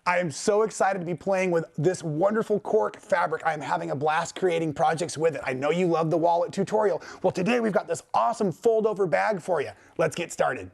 I am so excited to be playing with this wonderful cork fabric. I'm having a blast creating projects with it. I know you love the wallet tutorial. Well, today we've got this awesome fold-over bag for you. Let's get started.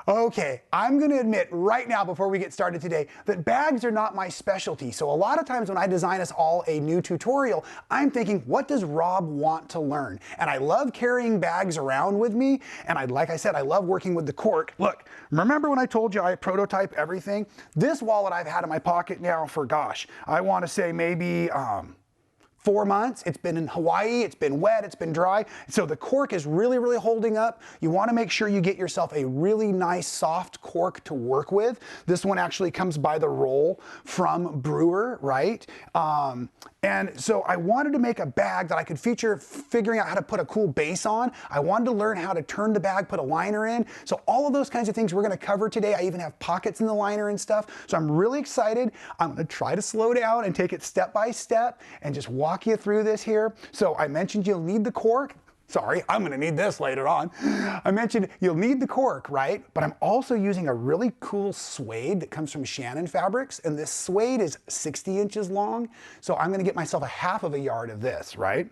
Okay, I'm going to admit right now before we get started today that bags are not my specialty. So a lot of times when I design us all a new tutorial, I'm thinking, what does Rob want to learn? And I love carrying bags around with me. And like I said, I love working with the cork. Look, remember when I told you I prototype everything? This wallet I've had in my pocket now for, gosh, I want to say maybe 4 months. It's been in Hawaii, it's been wet, it's been dry. So the cork is really holding up. You want to make sure you get yourself a really nice soft cork to work with. This one actually comes by the roll from Brewer, right? And so I wanted to make a bag that I could feature figuring out how to put a cool base on. I wanted to learn how to turn the bag, put a liner in. So all of those kinds of things we're going to cover today. I even have pockets in the liner and stuff. So I'm really excited. I'm going to try to slow down and take it step by step and just walk you through this here. So I mentioned you'll need the cork. Sorry, I'm going to need this later on. I mentioned you'll need the cork, right? But I'm also using a really cool suede that comes from Shannon Fabrics. And this suede is 60 inches long. So I'm going to get myself a half of a yard of this, right?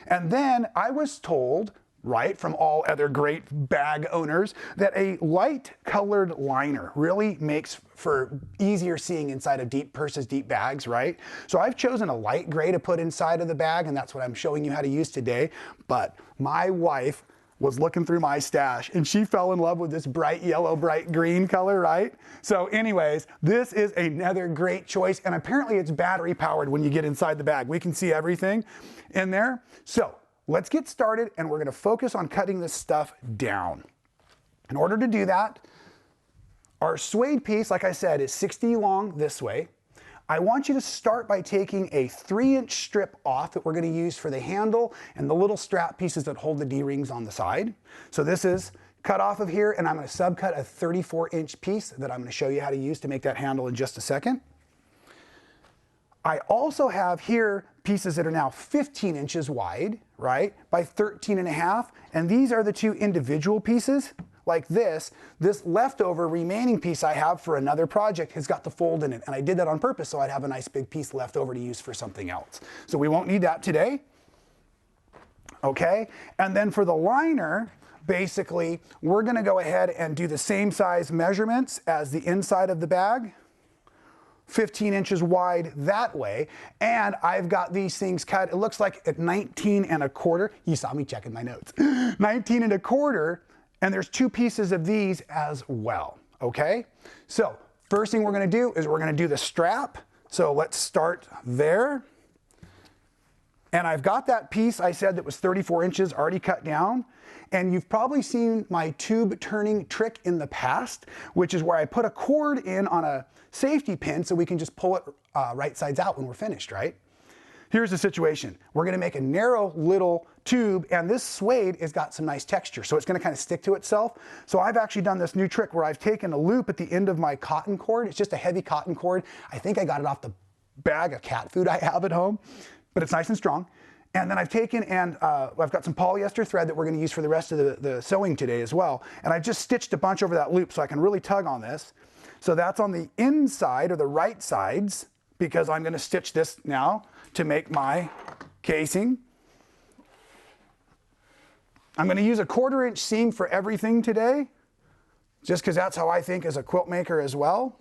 And then I was told, right, from all other great bag owners, that a light colored liner really makes for easier seeing inside of deep purses, deep bags, right? So I've chosen a light gray to put inside of the bag, and that's what I'm showing you how to use today. But my wife was looking through my stash and she fell in love with this bright yellow, bright green color, right? So anyways, this is another great choice, and apparently it's battery powered when you get inside the bag. We can see everything in there. So let's get started, and we're going to focus on cutting this stuff down. In order to do that, our suede piece, like I said, is 60 long this way. I want you to start by taking a 3-inch strip off that we're going to use for the handle and the little strap pieces that hold the D-rings on the side. So this is cut off of here, and I'm going to subcut a 34-inch piece that I'm going to show you how to use to make that handle in just a second. I also have here pieces that are now 15 inches wide, right, by 13.5, and these are the two individual pieces like this. This leftover remaining piece I have for another project has got the fold in it, and I did that on purpose so I'd have a nice big piece left over to use for something else. So we won't need that today. Okay, and then for the liner, basically, we're going to go ahead and do the same size measurements as the inside of the bag. 15 inches wide that way, and I've got these things cut, it looks like at 19.25. You saw me checking my notes. 19.25, and there's two pieces of these as well, okay? So first thing we're gonna do is we're gonna do the strap. So let's start there. And I've got that piece I said that was 34 inches already cut down. And you've probably seen my tube turning trick in the past, which is where I put a cord in on a safety pin so we can just pull it right sides out when we're finished, right? Here's the situation. We're gonna make a narrow little tube, and this suede has got some nice texture, so it's gonna kind of stick to itself. So I've actually done this new trick where I've taken a loop at the end of my cotton cord. It's just a heavy cotton cord. I think I got it off the bag of cat food I have at home, but it's nice and strong. And then I've taken and I've got some polyester thread that we're going to use for the rest of the sewing today as well. And I've just stitched a bunch over that loop so I can really tug on this. So that's on the inside, or the right sides, because I'm going to stitch this now to make my casing. I'm going to use a 1/4-inch seam for everything today, just because that's how I think as a quilt maker as well.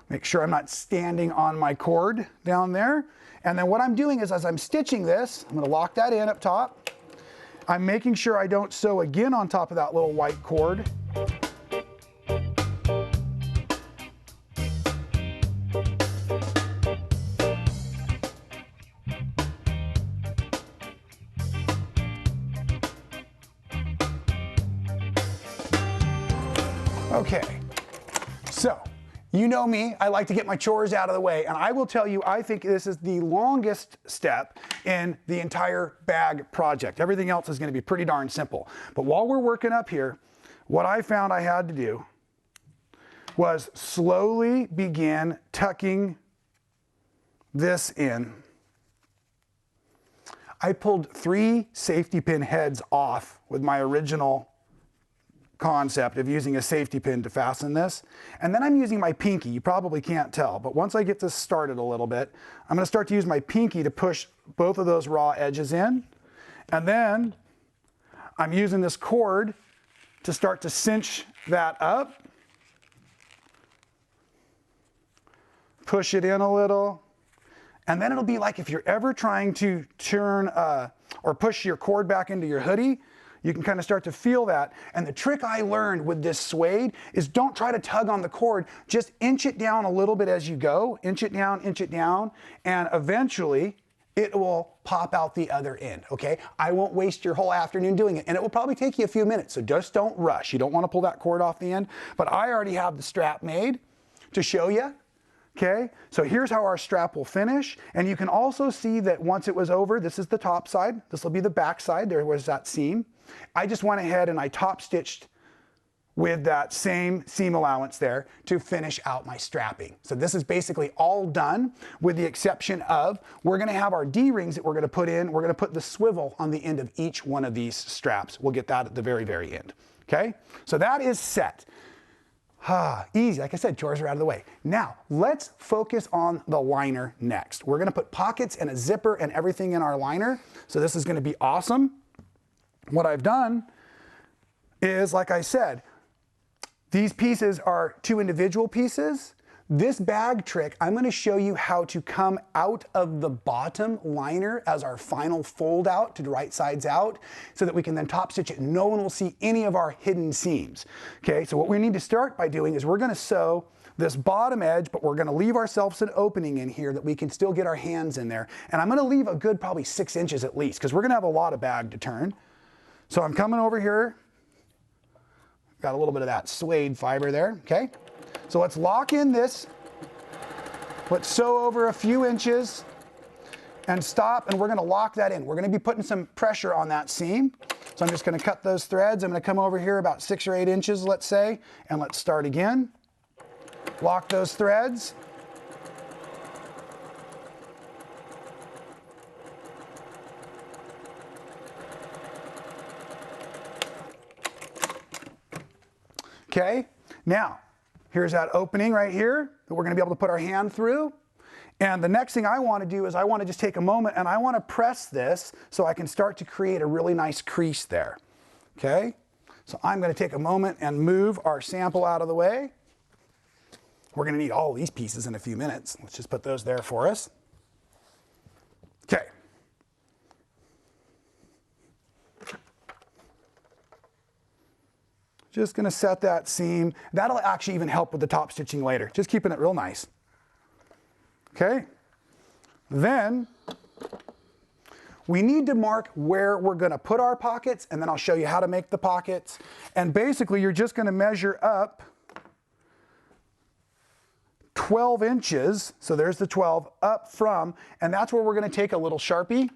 Make sure I'm not standing on my cord down there. And then what I'm doing is, as I'm stitching this, I'm going to lock that in up top. I'm making sure I don't sew again on top of that little white cord. Okay, so you know me, I like to get my chores out of the way, and I will tell you, I think this is the longest step in the entire bag project. Everything else is going to be pretty darn simple. But while we're working up here, what I found I had to do was slowly begin tucking this in. I pulled 3 safety pin heads off with my original concept of using a safety pin to fasten this. And then I'm using my pinky. You probably can't tell, but once I get this started a little bit, I'm going to start to use my pinky to push both of those raw edges in. And then I'm using this cord to start to cinch that up. Push it in a little. And then it'll be like if you're ever trying to turn or push your cord back into your hoodie, you can kind of start to feel that. And the trick I learned with this suede is don't try to tug on the cord. Just inch it down a little bit as you go. Inch it down, and eventually it will pop out the other end, okay? I won't waste your whole afternoon doing it, and it will probably take you a few minutes, so just don't rush. You don't want to pull that cord off the end, but I already have the strap made to show you. Okay, so here's how our strap will finish, and you can also see that once it was over, this is the top side, this will be the back side, there was that seam. I just went ahead and I top stitched with that same seam allowance there to finish out my strapping. So this is basically all done with the exception of we're gonna have our D-rings that we're gonna put in, we're gonna put the swivel on the end of each one of these straps. We'll get that at the very, very end, okay? So that is set. Easy, like I said, chores are out of the way. Now, let's focus on the liner next. We're gonna put pockets and a zipper and everything in our liner, so this is gonna be awesome. What I've done is, like I said, these pieces are 2 individual pieces. This bag trick, I'm gonna show you how to come out of the bottom liner as our final fold out to the right sides out so that we can then top stitch it and no one will see any of our hidden seams. Okay, so what we need to start by doing is we're gonna sew this bottom edge, but we're gonna leave ourselves an opening in here that we can still get our hands in there. And I'm gonna leave a good probably 6 inches at least because we're gonna have a lot of bag to turn. So I'm coming over here, got a little bit of that suede fiber there, okay? So let's lock in this. Let's sew over a few inches and stop, and we're gonna lock that in. We're gonna be putting some pressure on that seam. So I'm just gonna cut those threads. I'm gonna come over here about 6 or 8 inches, let's say, and let's start again. Lock those threads. Okay, now, here's that opening right here that we're gonna be able to put our hand through. And the next thing I wanna do is I wanna just take a moment and I wanna press this so I can start to create a really nice crease there. Okay, so I'm gonna take a moment and move our sample out of the way. We're gonna need all these pieces in a few minutes. Let's just put those there for us. Okay. Just gonna set that seam. That'll actually even help with the top stitching later. Just keeping it real nice. Okay. Then we need to mark where we're gonna put our pockets, and then I'll show you how to make the pockets. And basically you're just gonna measure up 12 inches, so there's the 12 up from, and that's where we're gonna take a little Sharpie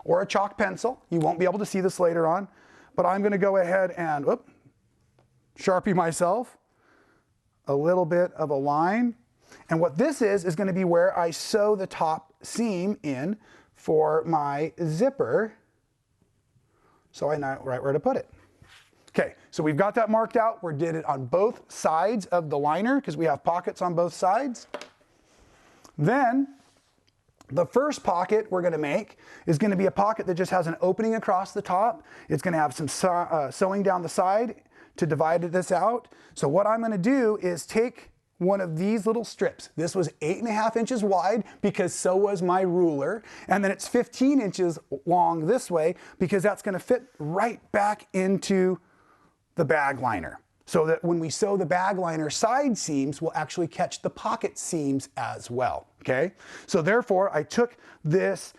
or a chalk pencil. You won't be able to see this later on, but I'm gonna go ahead and, Sharpie myself, a little bit of a line. And what this is gonna be where I sew the top seam in for my zipper, so I know right where to put it. Okay, so we've got that marked out. We did it on both sides of the liner because we have pockets on both sides. Then, the first pocket we're gonna make is gonna be a pocket that just has an opening across the top. It's gonna have some sewing down the side to divide this out. So what I'm gonna do is take one of these little strips. This was 8.5 inches wide because so was my ruler. And then it's 15 inches long this way because that's gonna fit right back into the bag liner. So that when we sew the bag liner side seams, we'll actually catch the pocket seams as well, okay? So therefore, I took this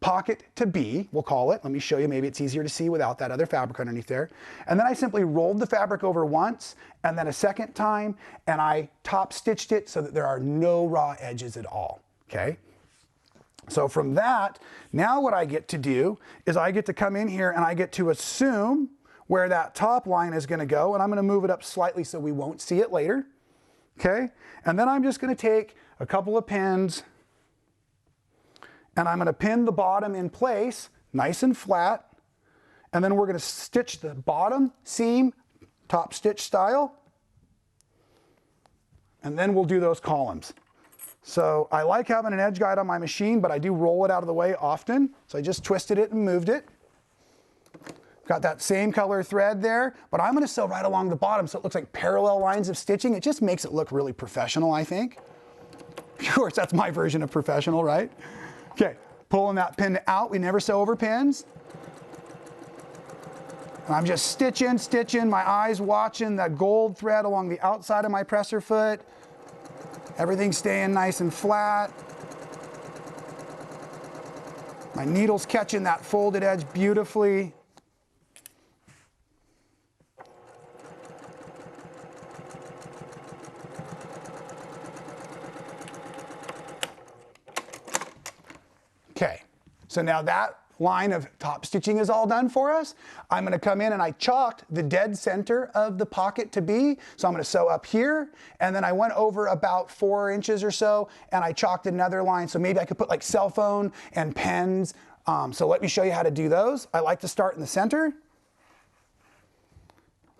pocket to be, we'll call it. Let me show you, maybe it's easier to see without that other fabric underneath there. And then I simply rolled the fabric over once, and then a second time, and I top stitched it so that there are no raw edges at all, okay? So from that, now what I get to do is I get to come in here and I get to assume where that top line is gonna go, and I'm gonna move it up slightly so we won't see it later, okay? And then I'm just gonna take a couple of pins and I'm going to pin the bottom in place, nice and flat, and then we're going to stitch the bottom seam, top stitch style, and then we'll do those columns. So I like having an edge guide on my machine, but I do roll it out of the way often. So I just twisted it and moved it. Got that same color thread there, but I'm going to sew right along the bottom so it looks like parallel lines of stitching. It just makes it look really professional, I think. Of course, that's my version of professional, right? Okay, pulling that pin out. We never sew over pins. And I'm just stitching, my eyes watching that gold thread along the outside of my presser foot. Everything's staying nice and flat. My needle's catching that folded edge beautifully. Okay, so now that line of top stitching is all done for us. I'm going to come in and I chalked the dead center of the pocket to be. So I'm going to sew up here, and then I went over about 4 inches or so and I chalked another line. So maybe I could put like cell phone and pens. So let me show you how to do those. I like to start in the center.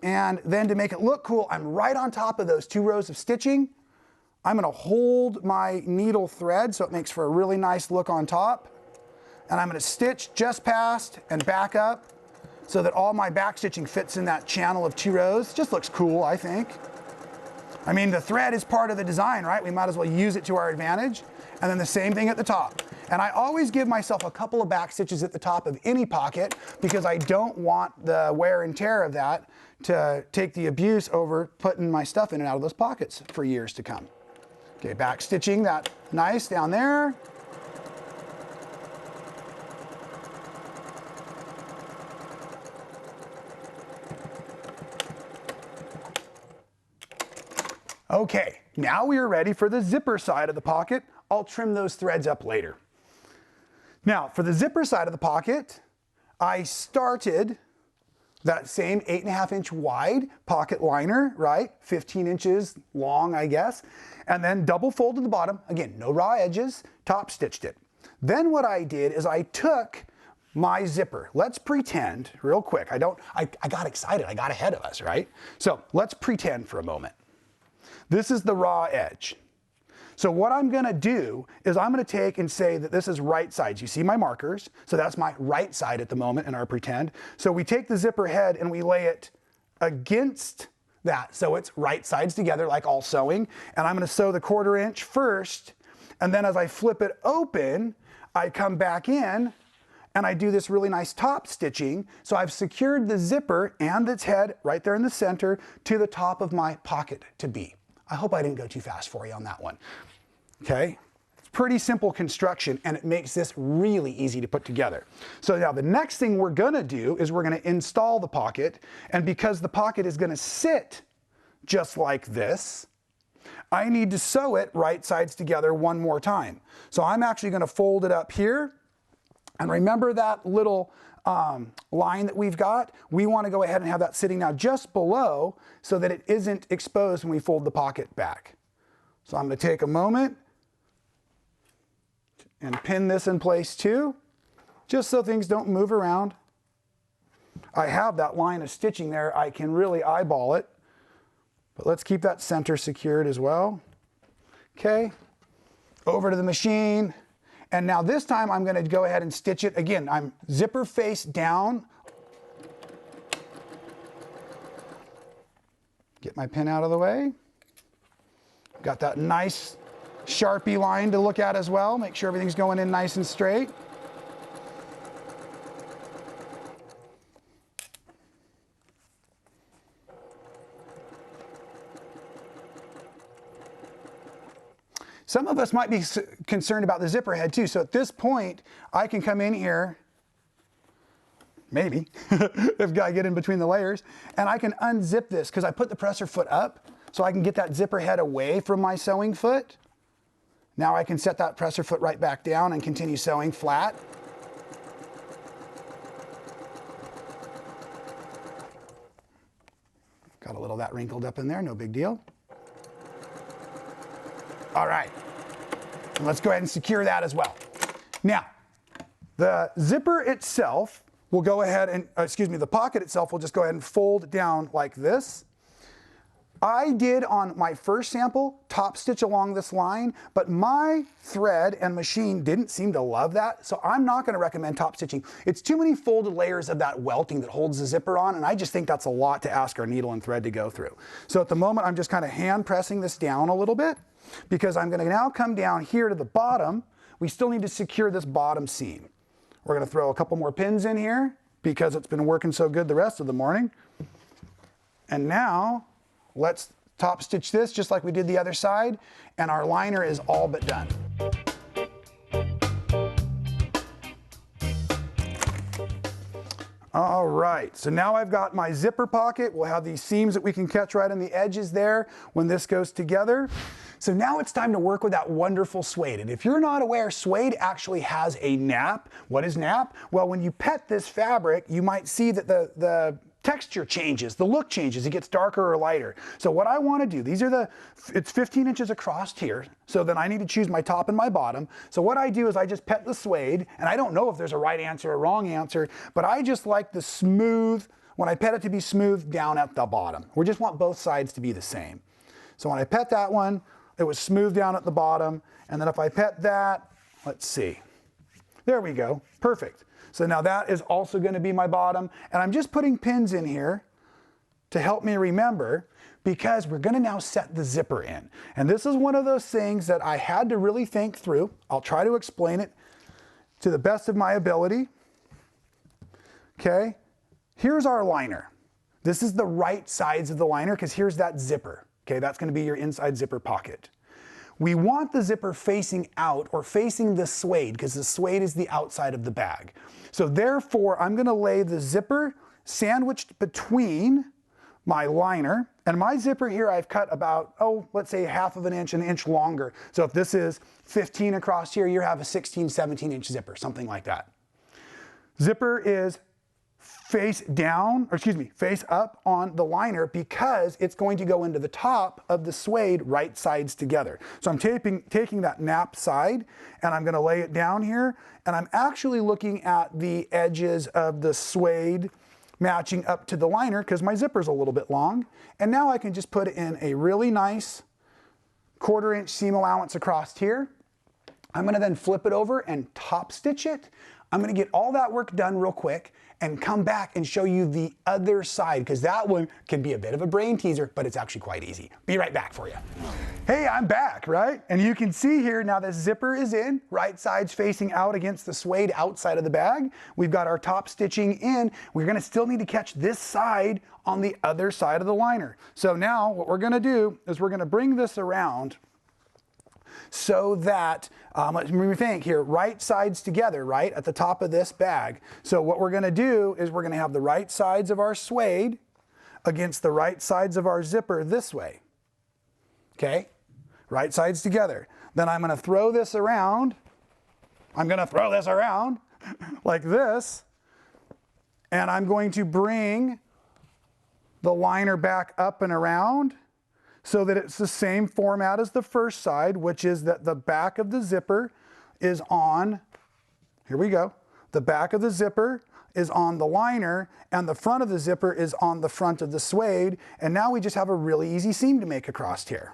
And then to make it look cool, I'm right on top of those 2 rows of stitching. I'm going to hold my needle thread so it makes for a really nice look on top. And I'm going to stitch just past and back up so that all my back stitching fits in that channel of 2 rows. Just looks cool, I think. I mean, the thread is part of the design, right? We might as well use it to our advantage. And then the same thing at the top. And I always give myself a couple of back stitches at the top of any pocket because I don't want the wear and tear of that to take the abuse over putting my stuff in and out of those pockets for years to come. Okay, back stitching that nice down there. Okay, now we are ready for the zipper side of the pocket. I'll trim those threads up later. Now, for the zipper side of the pocket, I started that same 8.5 inch wide pocket liner, right? 15 inches long, I guess. And then double folded the bottom. Again, no raw edges, top stitched it. Then what I did is I took my zipper. Let's pretend, real quick, I got excited, I got ahead of us, right? So let's pretend for a moment. This is the raw edge. So what I'm going to do is I'm going to take and say that this is right sides. You see my markers? So that's my right side at the moment in our pretend. So we take the zipper head and we lay it against that. So it's right sides together like all sewing. And I'm going to sew the 1/4 inch first. And then as I flip it open, I come back in and I do this really nice top stitching. So I've secured the zipper and its head right there in the center to the top of my pocket to be. I hope I didn't go too fast for you on that one. Okay, it's pretty simple construction and it makes this really easy to put together. So now the next thing we're gonna do is we're gonna install the pocket, and because the pocket is gonna sit just like this, I need to sew it right sides together one more time. So I'm actually gonna fold it up here, and remember that little line that we've got? We want to go ahead and have that sitting now just below so that it isn't exposed when we fold the pocket back. So I'm going to take a moment and pin this in place too, just so things don't move around. I have that line of stitching there. I can really eyeball it, but let's keep that center secured as well. Okay, over to the machine. And now this time I'm going to go ahead and stitch it. Again, I'm zipper face down. Get my pin out of the way. Got that nice Sharpie line to look at as well. Make sure everything's going in nice and straight. Some of us might be concerned about the zipper head too. So at this point, I can come in here, maybe, if I get in between the layers, and I can unzip this because I put the presser foot up so I can get that zipper head away from my sewing foot. Now I can set that presser foot right back down and continue sewing flat. Got a little of that wrinkled up in there, no big deal. All right, let's go ahead and secure that as well. Now, the zipper itself will go ahead and, the pocket itself will just go ahead and fold down like this. I did on my first sample top stitch along this line, but my thread and machine didn't seem to love that, so I'm not going to recommend top stitching. It's too many folded layers of that welting that holds the zipper on, and I just think that's a lot to ask our needle and thread to go through. So at the moment, I'm just kind of hand pressing this down a little bit, because I'm going to now come down here to the bottom. We still need to secure this bottom seam. We're going to throw a couple more pins in here because it's been working so good the rest of the morning. And now let's top stitch this just like we did the other side, and our liner is all but done. All right, so now I've got my zipper pocket. We'll have these seams that we can catch right on the edges there when this goes together. So now it's time to work with that wonderful suede. And if you're not aware, suede actually has a nap. What is nap? Well, when you pet this fabric, you might see that the texture changes, the look changes, it gets darker or lighter. So what I want to do, it's 15 inches across here, so then I need to choose my top and my bottom. So what I do is I just pet the suede, and I don't know if there's a right answer or wrong answer, but I just like the smooth, when I pet it to be smooth down at the bottom. We just want both sides to be the same. So when I pet that one, it was smooth down at the bottom, and then if I pet that, let's see. There we go, perfect. So now that is also going to be my bottom, and I'm just putting pins in here to help me remember, because we're going to now set the zipper in. And this is one of those things that I had to really think through. I'll try to explain it to the best of my ability. Okay, here's our liner. This is the right sides of the liner, because here's that zipper. Okay, that's going to be your inside zipper pocket. We want the zipper facing out or facing the suede, because the suede is the outside of the bag. So therefore, I'm going to lay the zipper sandwiched between my liner, and my zipper here I've cut about, let's say ½ of an inch longer. So if this is 15 across here, you have a 16, 17 inch zipper, something like that. Zipper is face up on the liner, because it's going to go into the top of the suede right sides together. So I'm taking that nap side, and I'm going to lay it down here, and I'm actually looking at the edges of the suede matching up to the liner, because my zipper's a little bit long. And now I can just put in a really nice 1/4 inch seam allowance across here. I'm going to then flip it over and top stitch it. I'm going to get all that work done real quick and come back and show you the other side, because that one can be a bit of a brain teaser, but it's actually quite easy. Be right back for you. Hey, I'm back, right? And you can see here now the zipper is in, right side's facing out against the suede outside of the bag. We've got our top stitching in. We're going to still need to catch this side on the other side of the liner. So now what we're going to do is we're going to bring this around so that, let me think here, right sides together, right, at the top of this bag. So what we're going to do is we're going to have the right sides of our suede against the right sides of our zipper this way. Okay, right sides together. Then I'm going to throw this around. I'm going to throw this around like this, and I'm going to bring the liner back up and around, so that it's the same format as the first side, which is that the back of the zipper is on, here we go, the back of the zipper is on the liner, and the front of the zipper is on the front of the suede, and now we just have a really easy seam to make across here.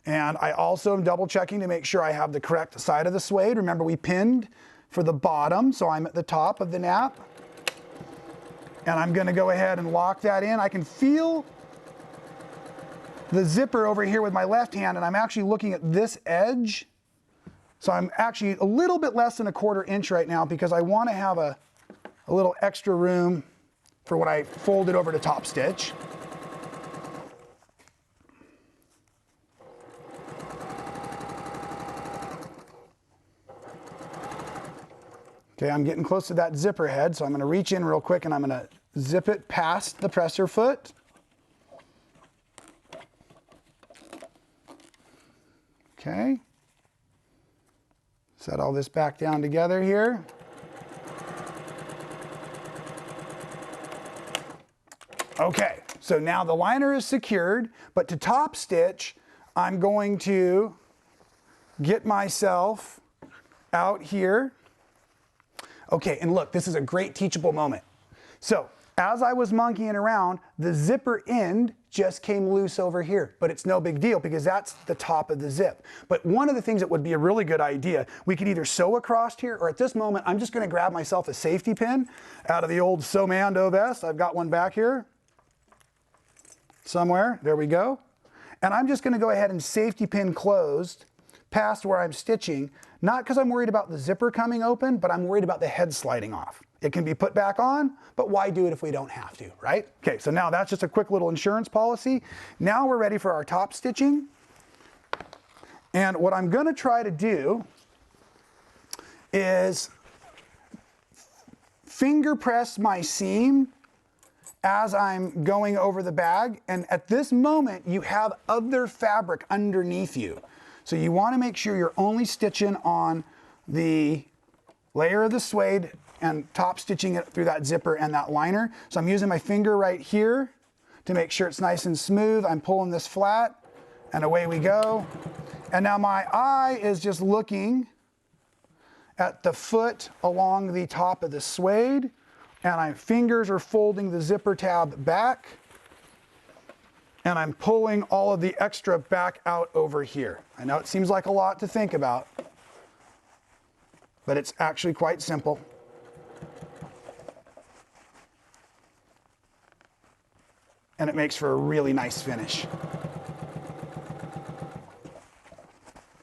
And I also am double checking to make sure I have the correct side of the suede. Remember, we pinned for the bottom, so I'm at the top of the nap. And I'm going to go ahead and lock that in. I can feel the zipper over here with my left hand, and I'm actually looking at this edge. So I'm actually a little bit less than 1/4 inch right now, because I want to have a little extra room for when I fold it over to top stitch. Okay, I'm getting close to that zipper head, so I'm going to reach in real quick and I'm going to zip it past the presser foot. Okay. Set all this back down together here. Okay, so now the liner is secured, but to top stitch, I'm going to get myself out here. Okay, and look, this is a great teachable moment. So, as I was monkeying around, the zipper end just came loose over here, but it's no big deal because that's the top of the zip. But one of the things that would be a really good idea, we could either sew across here, or at this moment, I'm just gonna grab myself a safety pin out of the old Sewmando vest. I've got one back here somewhere, there we go. And I'm just gonna go ahead and safety pin closed past where I'm stitching, not because I'm worried about the zipper coming open, but I'm worried about the head sliding off. It can be put back on, but why do it if we don't have to, right? Okay, so now that's just a quick little insurance policy. Now we're ready for our top stitching. And what I'm gonna try to do is finger press my seam as I'm going over the bag. And at this moment, you have other fabric underneath you. So you want to make sure you're only stitching on the layer of the suede and top stitching it through that zipper and that liner. So I'm using my finger right here to make sure it's nice and smooth. I'm pulling this flat and away we go. And now my eye is just looking at the foot along the top of the suede, and my fingers are folding the zipper tab back, and I'm pulling all of the extra back out over here. I know it seems like a lot to think about, but it's actually quite simple. And it makes for a really nice finish.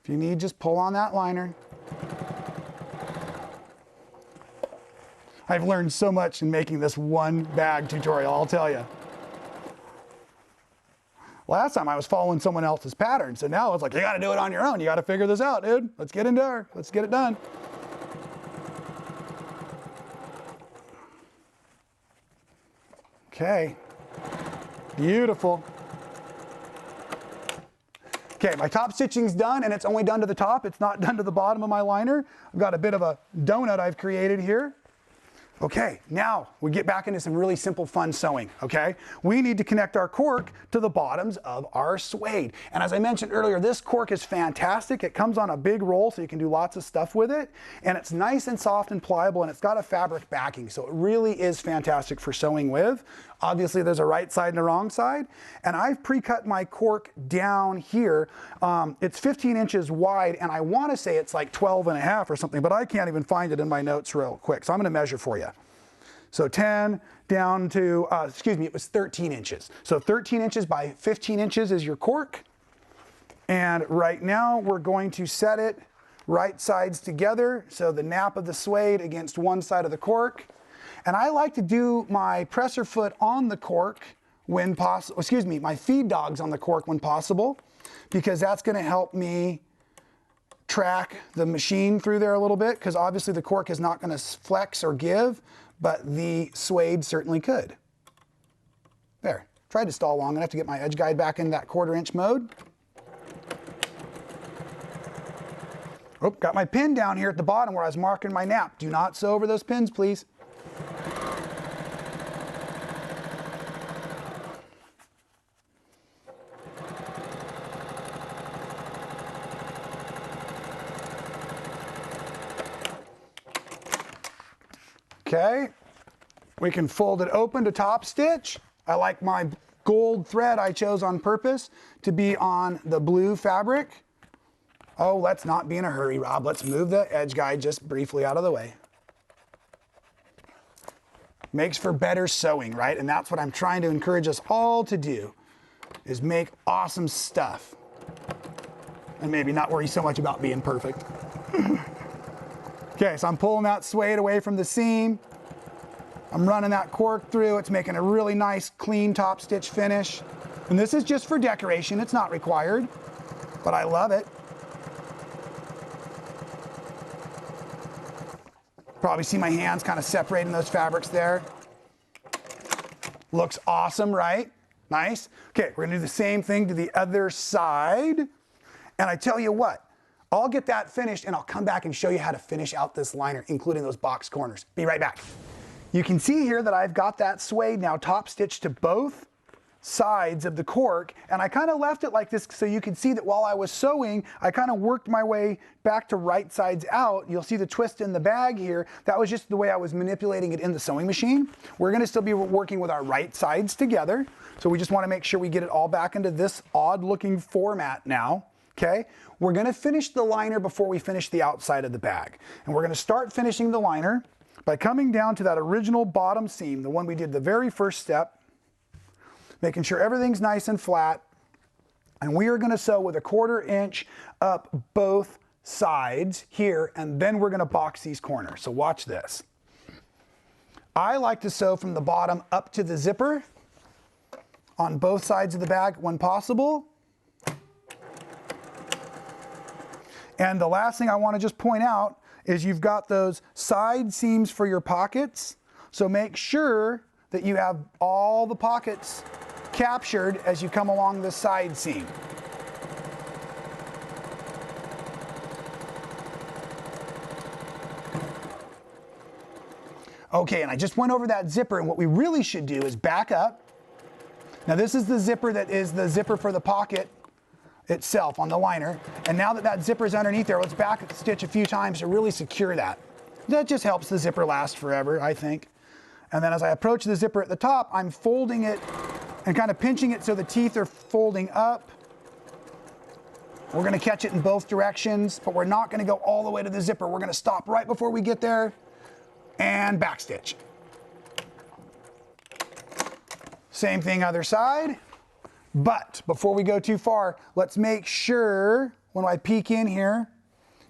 If you need, just pull on that liner. I've learned so much in making this one bag tutorial, I'll tell you. Last time I was following someone else's pattern, so now it's like, you gotta do it on your own. You gotta figure this out, dude. Let's get in there. Let's get it done. Okay, beautiful. Okay, my top stitching's done, and it's only done to the top. It's not done to the bottom of my liner. I've got a bit of a donut I've created here. Okay, now we get back into some really simple fun sewing, okay? We need to connect our cork to the bottoms of our suede. And as I mentioned earlier, this cork is fantastic. It comes on a big roll so you can do lots of stuff with it. And it's nice and soft and pliable, and it's got a fabric backing. So it really is fantastic for sewing with. Obviously there's a right side and a wrong side. And I've pre-cut my cork down here. It's 15 inches wide, and I wanna say it's like 12 and a half or something, but I can't even find it in my notes real quick. So I'm gonna measure for you. So 10 down to, excuse me, it was 13 inches. So 13 inches by 15 inches is your cork. And right now we're going to set it right sides together. So the nap of the suede against one side of the cork. And I like to do my presser foot on the cork when possible, excuse me, my feed dogs on the cork when possible, because that's gonna help me track the machine through there a little bit, because obviously the cork is not gonna flex or give, but the suede certainly could. There, tried to stall long enough to get my edge guide back in that 1/4 inch mode. Oh, got my pin down here at the bottom where I was marking my nap. Do not sew over those pins, please. Okay, we can fold it open to top stitch. I like my gold thread I chose on purpose to be on the blue fabric. Oh, let's not be in a hurry, Rob. Let's move the edge guide just briefly out of the way. Makes for better sewing, right? And that's what I'm trying to encourage us all to do, is make awesome stuff. And maybe not worry so much about being perfect. Okay, so I'm pulling that suede away from the seam. I'm running that cork through. It's making a really nice, clean top stitch finish. And this is just for decoration. It's not required, but I love it. Probably see my hands kind of separating those fabrics there. Looks awesome, right? Nice. Okay, we're gonna do the same thing to the other side. And I tell you what, I'll get that finished and I'll come back and show you how to finish out this liner, including those box corners. Be right back. You can see here that I've got that suede now top stitched to both sides of the cork, and I kind of left it like this so you could see that while I was sewing, I kind of worked my way back to right sides out. You'll see the twist in the bag here. That was just the way I was manipulating it in the sewing machine. We're going to still be working with our right sides together, so we just want to make sure we get it all back into this odd looking format now. Okay, we're going to finish the liner before we finish the outside of the bag, and we're going to start finishing the liner by coming down to that original bottom seam, the one we did the very first step, making sure everything's nice and flat, and we are going to sew with 1/4 inch up both sides here, and then we're going to box these corners. So watch this. I like to sew from the bottom up to the zipper on both sides of the bag when possible. And the last thing I want to just point out is you've got those side seams for your pockets, so make sure that you have all the pockets captured as you come along the side seam. Okay, and I just went over that zipper, and what we really should do is back up. Now this is the zipper that is the zipper for the pocket itself on the liner, and now that that zipper is underneath there, let's back stitch a few times to really secure that. That just helps the zipper last forever, I think. And then as I approach the zipper at the top, I'm folding it and kind of pinching it so the teeth are folding up. We're going to catch it in both directions, but we're not going to go all the way to the zipper. We're going to stop right before we get there and backstitch. Same thing other side. But before we go too far, let's make sure when I peek in here,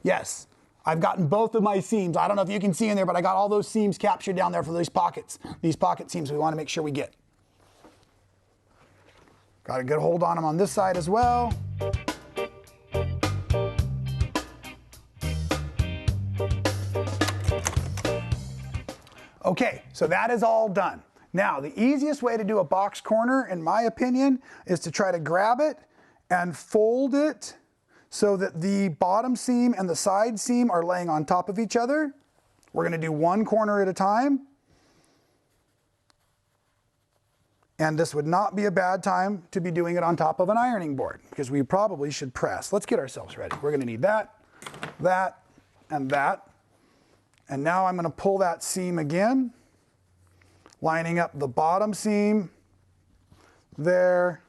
yes, I've gotten both of my seams. I don't know if you can see in there, but I got all those seams captured down there for these pockets. These pocket seams we want to make sure we get. Got a good hold on them on this side as well. Okay, so that is all done. Now, the easiest way to do a box corner, in my opinion, is to try to grab it and fold it so that the bottom seam and the side seam are laying on top of each other. We're going to do one corner at a time. And this would not be a bad time to be doing it on top of an ironing board, because we probably should press. Let's get ourselves ready. We're going to need that, that, and that. And now I'm going to pull that seam again, lining up the bottom seam there,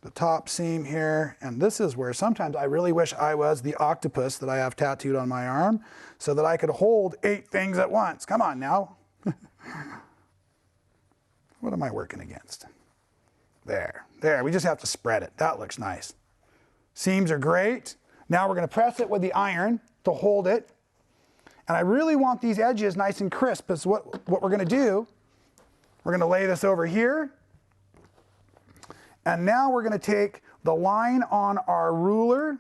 the top seam here, and this is where sometimes I really wish I was the octopus that I have tattooed on my arm so that I could hold 8 things at once. Come on now. What am I working against? There, we just have to spread it. That looks nice. Seams are great. Now we're going to press it with the iron to hold it. And I really want these edges nice and crisp. Is what we're going to do. We're going to lay this over here. And now we're going to take the line on our ruler,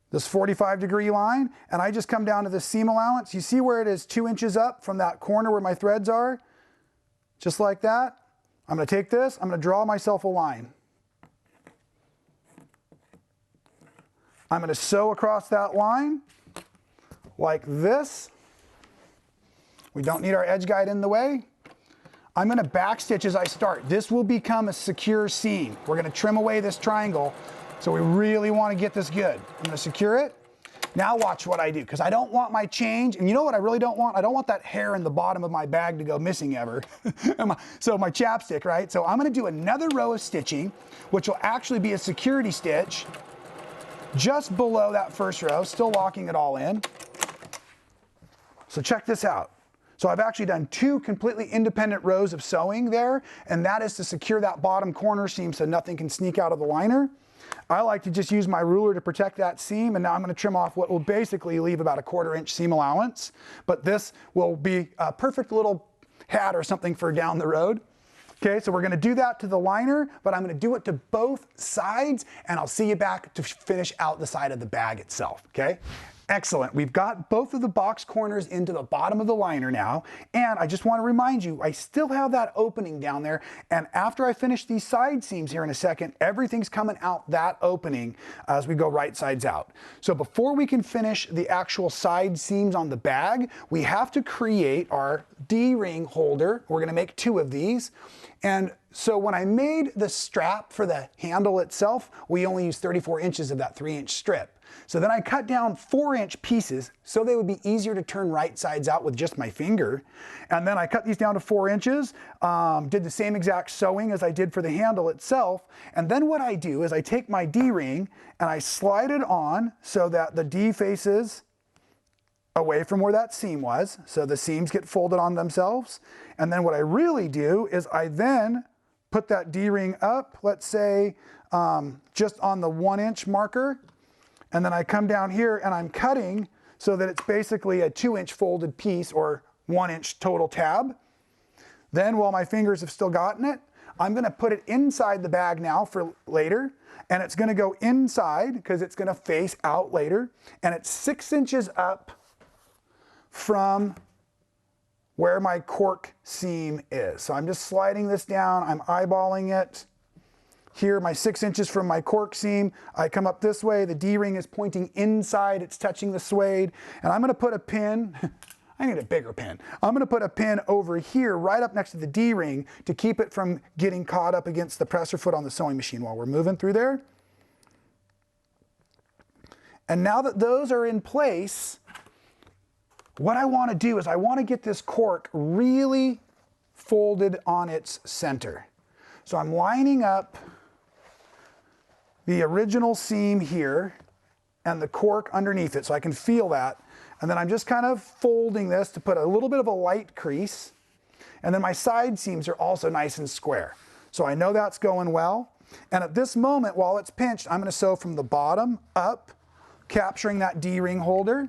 this 45-degree line, and I just come down to the seam allowance. You see where it is 2 inches up from that corner where my threads are? Just like that. I'm going to take this, I'm going to draw myself a line. I'm going to sew across that line like this. We don't need our edge guide in the way. I'm going to backstitch as I start. This will become a secure seam. We're going to trim away this triangle, so we really want to get this good. I'm going to secure it. Now watch what I do, because I don't want my change, and you know what I really don't want? I don't want that hair in the bottom of my bag to go missing ever. So my chapstick, right? So I'm going to do another row of stitching, which will actually be a security stitch just below that first row, still locking it all in. So check this out. So I've actually done 2 completely independent rows of sewing there, and that is to secure that bottom corner seam so nothing can sneak out of the liner. I like to just use my ruler to protect that seam, and now I'm going to trim off what will basically leave about a 1/4 inch seam allowance. But this will be a perfect little hat or something for down the road. Okay, so we're going to do that to the liner, but I'm going to do it to both sides, and I'll see you back to finish out the side of the bag itself, okay? Excellent. We've got both of the box corners into the bottom of the liner now, and I just want to remind you, I still have that opening down there, and after I finish these side seams here in a second, everything's coming out that opening as we go right sides out. So before we can finish the actual side seams on the bag, we have to create our D-ring holder. We're going to make 2 of these, and so when I made the strap for the handle itself, we only used 34 inches of that 3-inch strip. So then I cut down 4-inch pieces so they would be easier to turn right sides out with just my finger. And then I cut these down to 4 inches, did the same exact sewing as I did for the handle itself. And then what I do is I take my D-ring and I slide it on so that the D faces away from where that seam was. So the seams get folded on themselves. And then what I really do is I then put that D-ring up, let's say just on the 1-inch marker. And then I come down here and I'm cutting so that it's basically a 2-inch folded piece or 1-inch total tab. Then while my fingers have still gotten it, I'm going to put it inside the bag now for later. And it's going to go inside because it's going to face out later. And it's 6 inches up from where my cork seam is. So I'm just sliding this down. I'm eyeballing it. Here, my 6 inches from my cork seam, I come up this way, the D-ring is pointing inside, it's touching the suede, and I'm gonna put a pin, I need a bigger pin. I'm gonna put a pin over here, right up next to the D-ring, to keep it from getting caught up against the presser foot on the sewing machine while we're moving through there. And now that those are in place, what I wanna do is I wanna get this cork really folded on its center. So I'm lining up the original seam here and the cork underneath it so I can feel that. And then I'm just kind of folding this to put a little bit of a light crease. And then my side seams are also nice and square. So I know that's going well. And at this moment, while it's pinched, I'm going to sew from the bottom up, capturing that D-ring holder.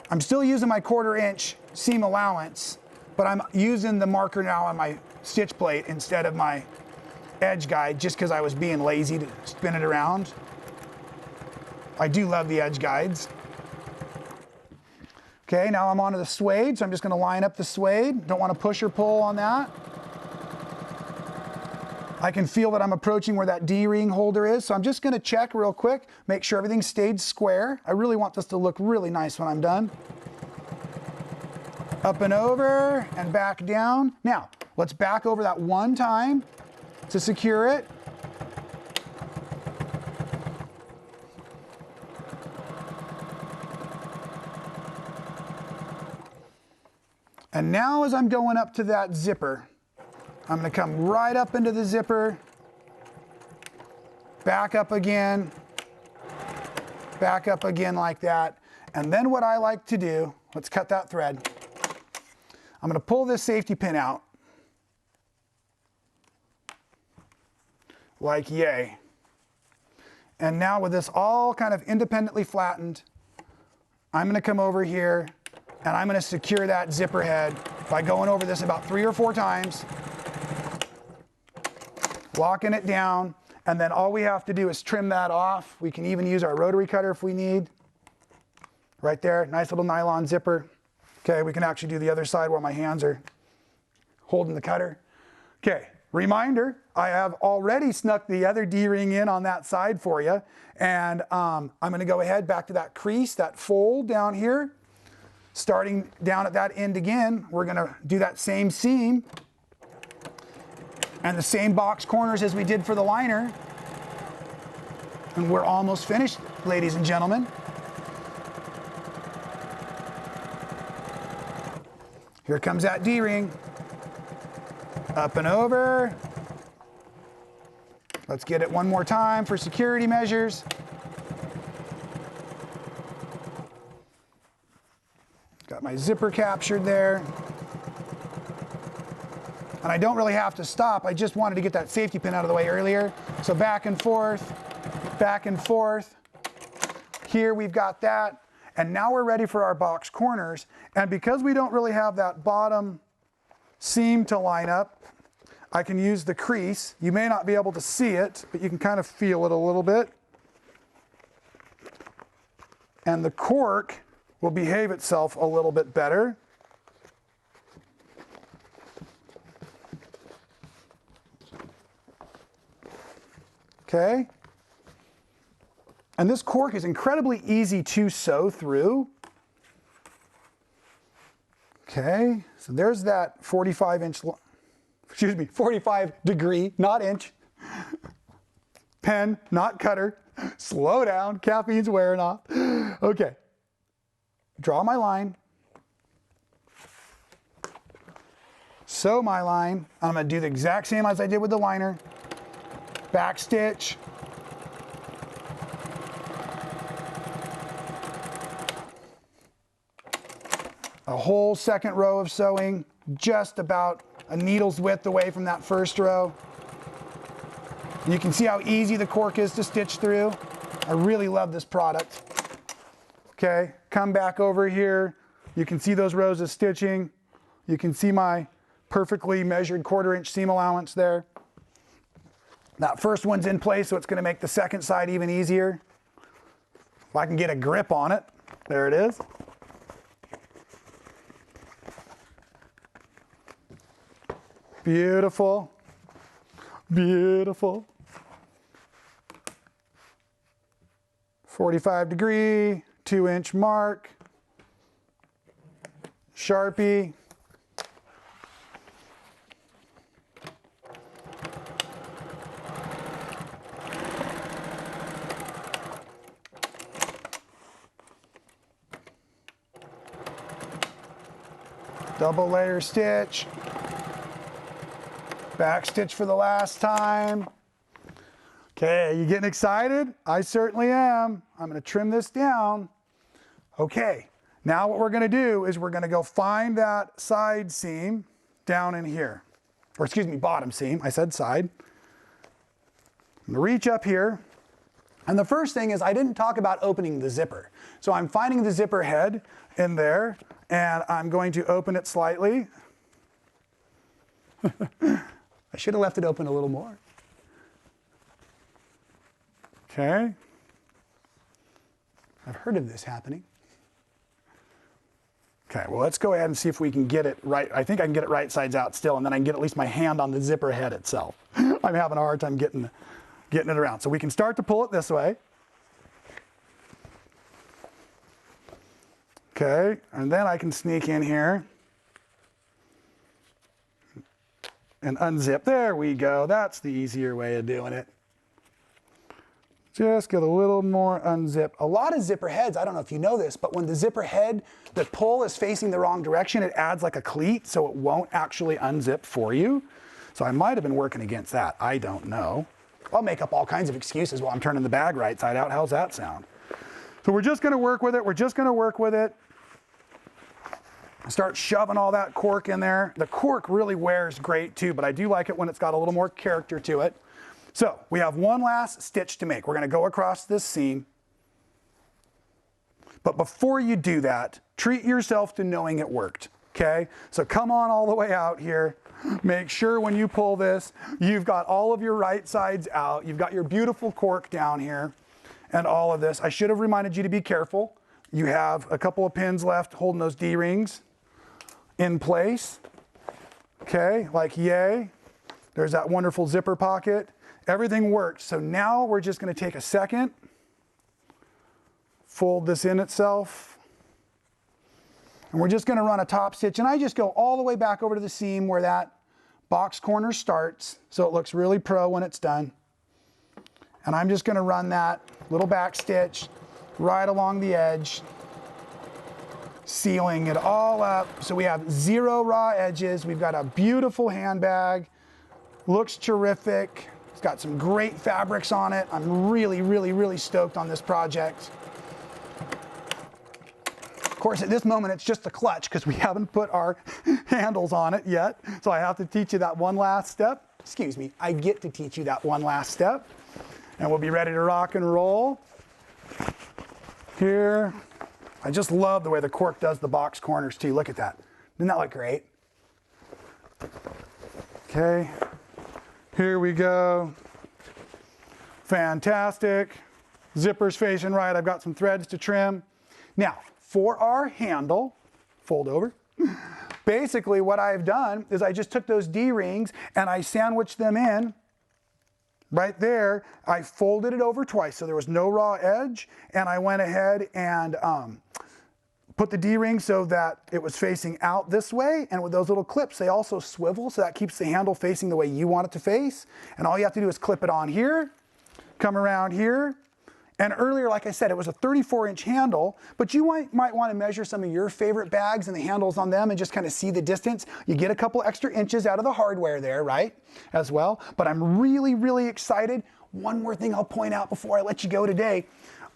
I'm still using my 1/4-inch seam allowance, but I'm using the marker now on my stitch plate instead of my edge guide just because I was being lazy to spin it around. I do love the edge guides. Okay, now I'm onto the suede, so I'm just going to line up the suede. Don't want to push or pull on that. I can feel that I'm approaching where that D-ring holder is, so I'm just going to check real quick, make sure everything stayed square. I really want this to look really nice when I'm done. Up and over and back down. Now, let's back over that one time to secure it. And now as I'm going up to that zipper, I'm going to come right up into the zipper, back up again like that. And then what I like to do, let's cut that thread. I'm going to pull this safety pin out, like yay. And now with this all kind of independently flattened, I'm going to come over here and I'm going to secure that zipper head by going over this about 3 or 4 times, locking it down, and then all we have to do is trim that off. We can even use our rotary cutter if we need. Right there, nice little nylon zipper. Okay, we can actually do the other side while my hands are holding the cutter. Okay, reminder, I have already snuck the other D-ring in on that side for you. And I'm going to go ahead back to that crease, that fold down here. Starting down at that end again, we're going to do that same seam and the same box corners as we did for the liner. And we're almost finished, ladies and gentlemen. Here comes that D-ring. Up and over. Let's get it one more time for security measures. Got my zipper captured there. And I don't really have to stop. I just wanted to get that safety pin out of the way earlier. So back and forth, back and forth. Here we've got that. And now we're ready for our box corners. And because we don't really have that bottom seam to line up, I can use the crease. You may not be able to see it, but you can kind of feel it a little bit. and the cork will behave itself a little bit better. Okay. And this cork is incredibly easy to sew through. Okay, so there's that 45 degree, not inch, pen, not cutter. Slow down, caffeine's wearing off. Okay, draw my line, sew my line. I'm gonna do the exact same as I did with the liner. Back stitch. A whole second row of sewing, just about a needle's width away from that first row. You can see how easy the cork is to stitch through. I really love this product. Okay, come back over here. You can see those rows of stitching. You can see my perfectly measured 1/4 inch seam allowance there. That first one's in place, so it's going to make the second side even easier. If I can get a grip on it, there it is. Beautiful, beautiful. 45 degree, 2 inch mark, Sharpie. Double layer stitch. Back stitch for the last time. Okay, you getting excited? I certainly am. I'm gonna trim this down. Okay, now what we're gonna do is we're gonna go find that side seam down in here. Or excuse me, bottom seam, I said side. I'm gonna reach up here. And the first thing is I didn't talk about opening the zipper. So I'm finding the zipper head in there and I'm going to open it slightly. I should have left it open a little more. Okay. I've heard of this happening. Okay, well, let's go ahead and see if we can get it right. I think I can get it right sides out still, and then I can get at least my hand on the zipper head itself. I'm having a hard time getting it around. So we can start to pull it this way. Okay, and then I can sneak in here and unzip. There we go. That's the easier way of doing it. Just get a little more unzip. A lot of zipper heads, I don't know if you know this, but when the zipper head, the pull is facing the wrong direction, it adds like a cleat, so it won't actually unzip for you. So I might have been working against that. I don't know. I'll make up all kinds of excuses while I'm turning the bag right side out. How's that sound? So we're just gonna work with it. We're just gonna work with it. Start shoving all that cork in there. The cork really wears great too, but I do like it when it's got a little more character to it. So we have one last stitch to make. We're gonna go across this seam. But before you do that, treat yourself to knowing it worked, okay? So come on all the way out here. Make sure when you pull this, you've got all of your right sides out. You've got your beautiful cork down here and all of this. I should have reminded you to be careful. You have a couple of pins left holding those D-rings in place, okay, like yay. There's that wonderful zipper pocket. Everything works. So now we're just gonna take a second, fold this in itself, and we're just gonna run a top stitch, and I just go all the way back over to the seam where that box corner starts, so it looks really pro when it's done. And I'm just gonna run that little back stitch right along the edge, sealing it all up. So we have 0 raw edges. We've got a beautiful handbag. Looks terrific. It's got some great fabrics on it. I'm really, really, really stoked on this project. Of course, at this moment, it's just a clutch because we haven't put our handles on it yet. So I have to teach you that one last step. Excuse me, I get to teach you that one last step. And we'll be ready to rock and roll. Here. I just love the way the cork does the box corners too. Look at that. Doesn't that look great? Okay, here we go. Fantastic. Zipper's facing right. I've got some threads to trim. Now, for our handle, fold over. Basically what I've done is I just took those D-rings and I sandwiched them in right there. I folded it over twice so there was no raw edge, and I went ahead and put the D-ring so that it was facing out this way, and with those little clips they also swivel so that keeps the handle facing the way you want it to face. And all you have to do is clip it on here, come around here. And earlier, like I said, it was a 34-inch handle, but you might want to measure some of your favorite bags and the handles on them and just kind of see the distance. You get a couple extra inches out of the hardware there, right, as well. But I'm really, really excited. One more thing I'll point out before I let you go today.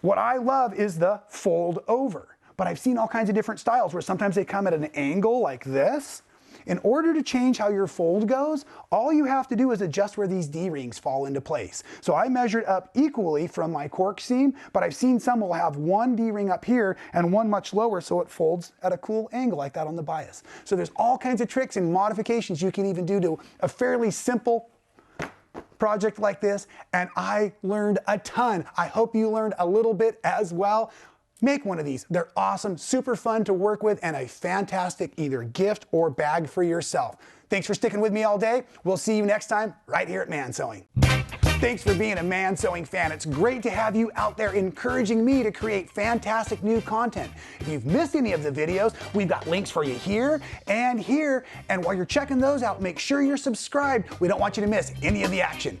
What I love is the fold over, but I've seen all kinds of different styles where sometimes they come at an angle like this. In order to change how your fold goes, all you have to do is adjust where these D-rings fall into place. So I measured up equally from my cork seam, but I've seen some will have one D-ring up here and one much lower so it folds at a cool angle like that on the bias. So there's all kinds of tricks and modifications you can even do to a fairly simple project like this, and I learned a ton. I hope you learned a little bit as well. Make one of these. They're awesome, super fun to work with, and a fantastic either gift or bag for yourself. Thanks for sticking with me all day. We'll see you next time right here at Man Sewing. Thanks for being a Man Sewing fan. It's great to have you out there encouraging me to create fantastic new content. If you've missed any of the videos, we've got links for you here and here. And while you're checking those out, make sure you're subscribed. We don't want you to miss any of the action.